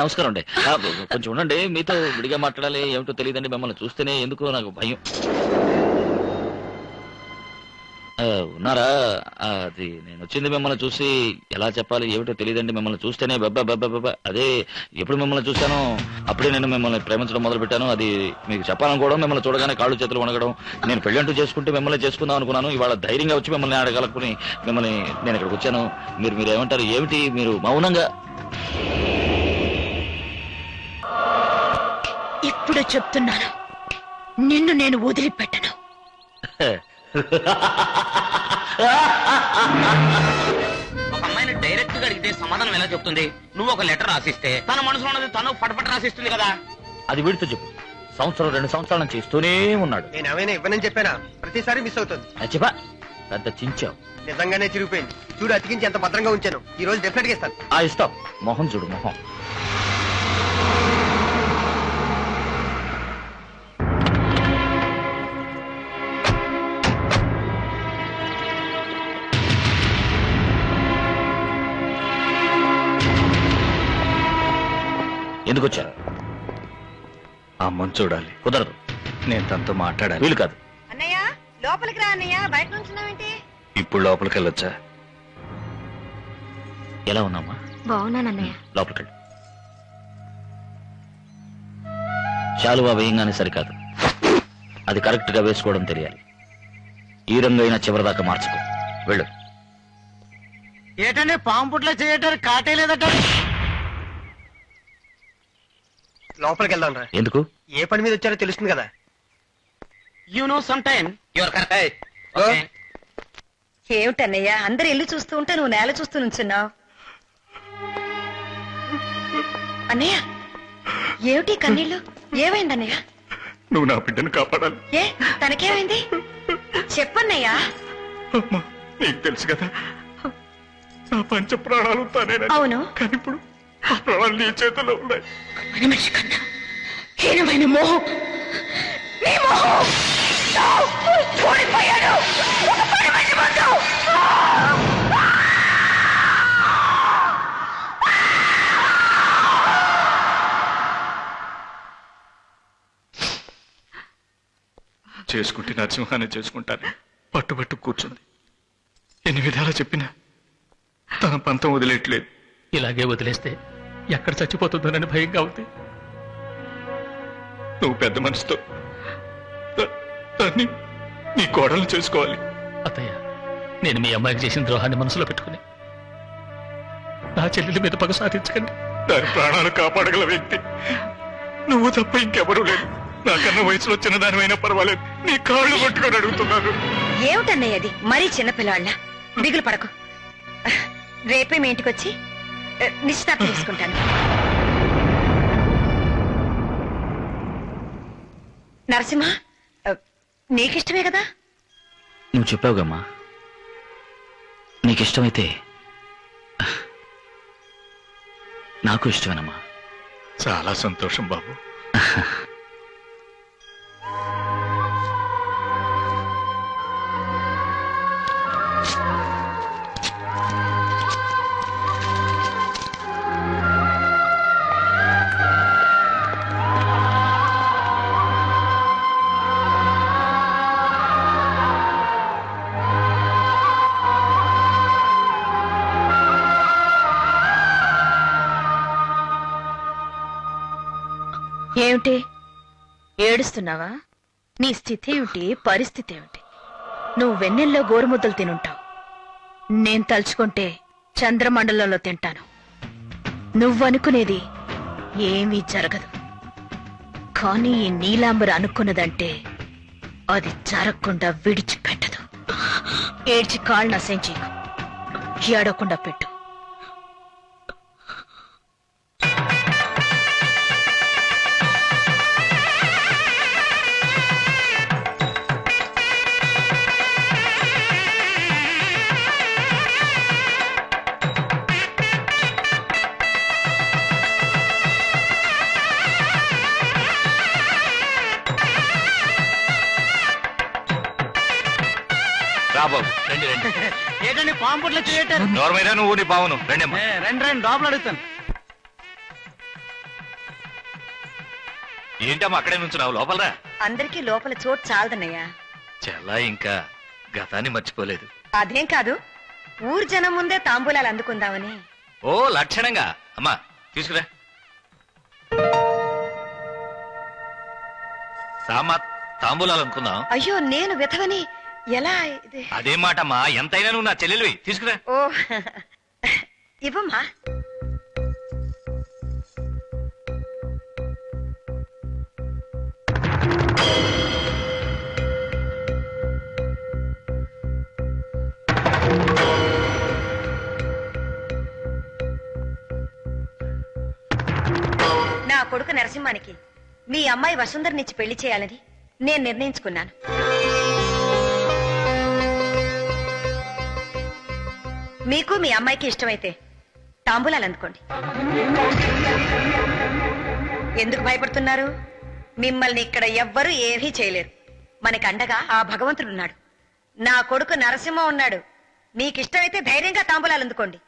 నమస్కారం అండి. కొంచెం ఉండండి, మీతో విడిగా మాట్లాడాలి. ఏమిటో తెలియదండి, మిమ్మల్ని చూస్తేనే ఎందుకో నాకు భయం. ఉన్నారా? అది నేను వచ్చింది మిమ్మల్ని చూసి ఎలా చెప్పాలి ఏమిటో తెలియదండి. మిమ్మల్ని చూస్తేనే అదే ఎప్పుడు మిమ్మల్ని చూశానో అప్పుడే నేను మిమ్మల్ని ప్రేమించడం మొదలు పెట్టాను. అది మీకు చెప్పాలనుకోవడం, మిమ్మల్ని చూడగానే కాళ్ళు చేతులు వణగడం. నేను పెళ్ళంటూ చేసుకుంటే మిమ్మల్ని చేసుకుందాం అనుకున్నాను. ఇవాళ ధైర్యంగా వచ్చి మిమ్మల్ని అడగలుపుని మిమ్మల్ని నేను ఇక్కడికి వచ్చాను. మీరు ఏమంటారు? ఏమిటి మీరు మౌనంగా? ఇప్పుడు చెప్తున్నాను, నిన్ను నేను వదిలిపెట్టను. ఒక అమ్మాయిని డైరెక్ట్ గా అడిగితే సమాధానం ఎలా చెప్తుంది? నువ్వు ఒక లెటర్ రాసిస్తే తన మనసులో ఉన్నది తను పటపట రాసిస్తుంది కదా. అది వీడితో చెప్పు. సంవత్సరం 2 సంవత్సరాల నుంచి ఇస్తూనే ఉన్నాడు. నేను ఏమైనా ఇవ్వనని చెప్పానా? ప్రతిసారి మిస్ అవుతుంది. చెప్పా, పెద్ద చించావు. నిజంగానే చిరిగిపోయింది. చూడు, అతికించి ఎంత భద్రంగా ఉంచాను. ఈ రోజు డెఫినెట్ గా ఇస్తాను. ఇస్తాం. మొహం చూడు, మొహం. ఎందుకు వచ్చారు? అమ్మని చూడాలి. కుదరదు. నేను తనతో మాట్లాడాలి. వీలు కాదు. అన్నయ్య, లోపలికి రా అన్నయ్య. బయట నుంచున్నావేంటి? ఇప్పుడు లోపలికి వెళ్ళొచ్చా? ఎలా ఉన్నామా? బాగున్నానన్నయ్య. లోపలికి వెళ్ళు. శాలువా వేయంగానే సరికాదు, అది కరెక్ట్ గా వేసుకోవడం తెలియాలి. ఈ రంగైనా చివరిదాకా మార్చుకో. వెళ్ళు. ఏటంటే పాము పుట్లో చేయటానికి కాటే లేదట. లోపలికి వెళ్దాం రా. ఎందుకు? ఏ పని మీద వచ్చారో తెలుస్తుంది కదా. You know some time your correct. ఏమిటన్నయ్య, అందరు ఇల్లు చూస్తూ ఉంటే నువ్వు నేల చూస్తూ నుంచున్నావు. అన్నయ్య, ఏమిటి కన్నీళ్ళు? ఏమైంది అన్నయ్య? నువ్వు నా బిడ్డను కాపాడాలి. ఏ, తనకేమైంది? చెప్పన్నయ్యా. అమ్మా, నీకు తెలుసు కదా, నా పంచ ప్రాణాలు తానే. అవును. కానీ ఇప్పుడు ఆ ప్రాణాలు నీ చేతిలో ఉన్నాయి. మనిషి కన్నా హీనమైన మోహం, నీ మోహం ఓడిపోయాడు. ఒక 10 మంది ముందు. చేసుకుంటే నరసింహాన్ని చేసుకుంటాను పట్టుబట్టు కూర్చుంది. ఎన్ని విధాలా చెప్పినా తన పంతం వదిలేట్లేదు. ఇలాగే వదిలేస్తే ఎక్కడ చచ్చిపోతుందోనని భయంగా ఉంది. నువ్వు పెద్ద మనసుతో దాన్ని నీ కోడలు చేసుకోవాలి. అత్తయ్య, నేను మీ అమ్మాయికి చేసిన ద్రోహాన్ని మనసులో పెట్టుకుని నా చెల్లెల మీద పగ సాధించకండి. దాని ప్రాణాలు కాపాడగల వ్యక్తి నువ్వు తప్ప ఇంకెవరూ లేదు. నాకన్నా వయసులో చిన్నదానివైనా పర్వాలేదు, నీ కాళ్ళు పట్టుకొని అడుగుతున్నాను. ఏమిటన్నయ్య అది? మరీ చిన్నపిల్లాళ్ళ దిగులు పడకు. రేపే మీ ఇంటికి వచ్చి నిశ్చితార్థం తీసుకుంటాను. నరసింహ, నీకిష్టమే కదా? నువ్వు చెప్పావుగమ్మా, నీకిష్టమైతే నాకు ఇష్టమేనమ్మా. చాలా సంతోషం బాబు. ఏమిటి ఏడుస్తున్నావా? నీ స్థితి ఏమిటి? పరిస్థితి ఏమిటి? నువ్వు వెన్నెల్లో గోరుముద్దలు తినుంటావు. నేను తలుచుకుంటే చంద్రమండలంలో తింటాను. నువ్వనుకునేది ఏమీ జరగదు. కానీ ఈ నీలాంబర అనుకున్నదంటే అది జరగకుండా విడిచిపెట్టదు. ఏడ్చి కాళ్ళు నశం చేయకు, ఏడవకుండా పెట్టు. రాబాబు, రండి రండి. ఏటండి పాము పుట్లో చేయటారు? నోర్మైనా నువ్వు నీ బావును రండి. రండి రండి, లోపల అడుగుతాను. ఏంటమ్మా అక్కడే నుంచున్నావు లోపలరా. అందరికీ లోపల చోటు చాలదన్నయ్యా. చాలా ఇంకా గతాన్ని మర్చిపోలేదు. అదేం కాదు, ఊరు జనం ముందే తాంబూలాలు అందుకుందామని. ఓ లక్షణంగా. అమ్మా తీసుకురా. సామా తాంబూలాలు అనుకుందాం. అయ్యో నేను విధవని ఎలా ఇది? అదే మాటమ్మా, ఎంతైనా నువ్వు నా చెల్లెలివి. తీసుకురా. ఓ ఇవ్వమ్మా. నా కొడుకు నరసింహానికి మీ అమ్మాయి వసుంధరనిచ్చి పెళ్లి చేయాలని నేను నిర్ణయించుకున్నాను. మీకు మీ అమ్మాయికి ఇష్టమైతే తాంబూలాలు అందుకోండి. ఎందుకు భయపడుతున్నారు? మిమ్మల్ని ఇక్కడ ఎవ్వరూ ఏమీ చేయలేరు. మనకి అండగా ఆ భగవంతుడున్నాడు. నా కొడుకు నరసింహ ఉన్నాడు. మీకిష్టమైతే ధైర్యంగా తాంబూలాలు అందుకోండి.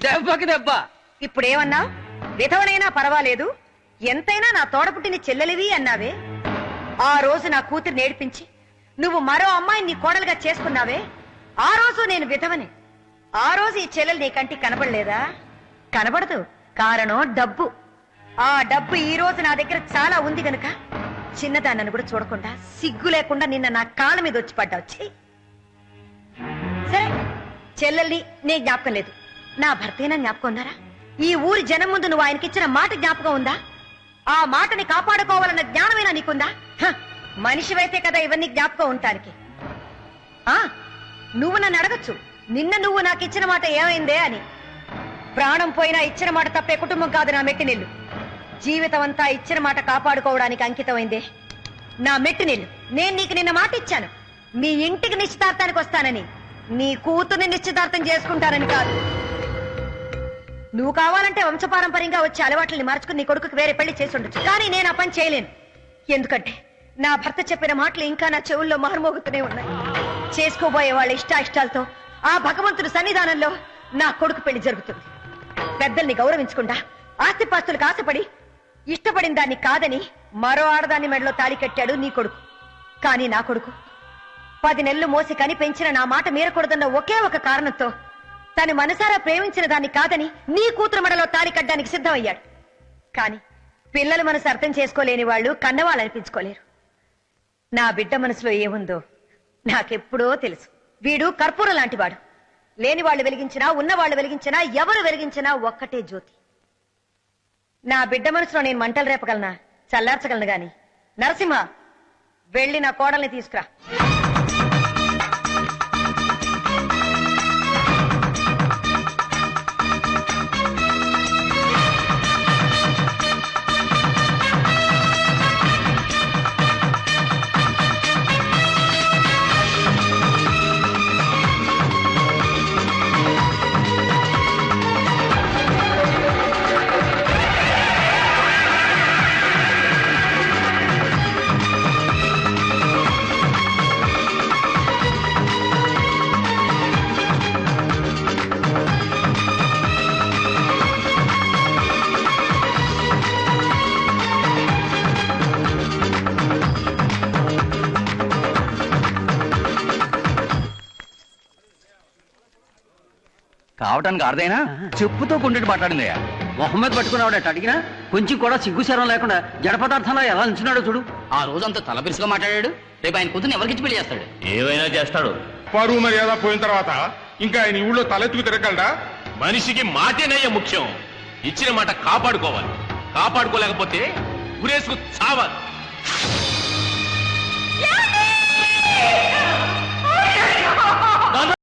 దెబ్బకి దెబ్బ. ఇప్పుడేమన్నా? విధవనైనా పర్వాలేదు, ఎంతైనా నా తోడపుట్టిన చెల్లెలివి అన్నావే. ఆ రోజు నా కూతురు నేర్పించి నువ్వు మరో అమ్మాయిని నీ కోడలుగా చేసుకున్నావే, ఆ రోజు నేను విధవని. ఆ రోజు ఈ చెల్లెలు నీ కంటికి కనబడలేదా? కనబడదు. కారణం డబ్బు. ఆ డబ్బు ఈ రోజు నా దగ్గర చాలా ఉంది గనుక చిన్నదాన్నను కూడా చూడకుండా సిగ్గు లేకుండా నిన్న నా కాళ్ళ మీద వచ్చి పడ్డావు. సరే, చెల్లెల్ని నీ జ్ఞాపకం లేదు, నా భర్తేనా జ్ఞాపకం ఉందారా? ఈ ఊరి జనం ముందు నువ్వు ఆయనకిచ్చిన మాట జ్ఞాపకం ఉందా? ఆ మాటని కాపాడుకోవాలన్న జ్ఞానమైనా నీకుందా? మనిషివైతే కదా ఇవన్నీ జ్ఞాపకం ఉండటానికి. నువ్వు నన్ను అడగచ్చు, నిన్న నువ్వు నాకు ఇచ్చిన మాట ఏమైందే అని. ప్రాణం పోయినా ఇచ్చిన మాట తప్పే కుటుంబం కాదు నా మెట్టినిల్లు. జీవితం అంతా ఇచ్చిన మాట కాపాడుకోవడానికి అంకితమైందే నా మెట్టినిల్లు. నేను నీకు నిన్న మాట ఇచ్చాను, మీ ఇంటికి నిశ్చితార్థానికి వస్తానని, నీ కూతుర్ని నిశ్చితార్థం చేసుకుంటానని కాదు. నువ్వు కావాలంటే వంశపారంపర్యంగా వచ్చే అలవాట్లని మార్చుకుని నీ కొడుకుకి వేరే పెళ్లి చేసి ఉండొచ్చు, కానీ నేను ఆ పని చేయలేను. ఎందుకంటే నా భర్త చెప్పిన మాటలు ఇంకా నా చెవుల్లో మారుమోగుతూనే ఉన్నాయి. చేసుకోబోయే వాళ్ళ ఇష్టాయిష్టాలతో ఆ భగవంతుడి సన్నిధానంలో నా కొడుకు పెళ్లి జరుగుతుంది. పెద్దల్ని గౌరవించకుండా ఆస్తిపాస్తులకు ఆశపడి ఇష్టపడిన దాన్ని కాదని మరో ఆడదాన్ని మెడలో తాళి కట్టాడు నీ కొడుకు. కానీ నా కొడుకు 10 నెలలు మోసి కని పెంచిన నా మాట మీరకూడదన్న ఒకే ఒక కారణంతో తను మనసారా ప్రేమించిన దాన్ని కాదని నీ కూతురు మెడలో తాళి కట్టడానికి సిద్ధమయ్యాడు. కాని పిల్లల మనసు అర్థం చేసుకోలేని వాళ్ళు కన్నవాళ్ళనిపించుకోలేరు. నా బిడ్డ మనసులో ఏముందో నాకెప్పుడో తెలుసు. వీడు కర్పూరం లాంటివాడు. లేని వాళ్ళు వెలిగించినా ఉన్నవాళ్ళు వెలిగించినా ఎవరు వెలిగించినా ఒక్కటే జ్యోతి. నా బిడ్డ మనసులో నేను మంటలు రేపగలనా, చల్లార్చగలను గాని. నరసింహ, వెళ్ళి నా కోడల్ని తీసుకురా. కావటానికి అర్థమైనా చెప్పుతో కొండటి మాట్లాడిందయ్యా. మొహమ్మద్ పట్టుకున్నావాడట అడిగినా కొంచెం కూడా సిగ్గుశరం లేకుండా జడ పదార్థంలో ఎలా నిల్చున్నాడో చూడు. ఆ రోజంతా తలబిరుసుగా మాట్లాడాడు. రేపు ఆయన కూతురు ఎవరికిచ్చి పెళ్లి చేస్తాడు? ఏమైనా చేస్తాడు. పరువు మర్యాద పోయిన తర్వాత ఇంకా ఆయన ఊళ్ళో తలెత్తుకు తిరగలడా? మనిషికి మాటేనయ్య ముఖ్యం. ఇచ్చిన మాట కాపాడుకోవాలి. కాపాడుకోలేకపోతే ఉరేసుకు చావాలి.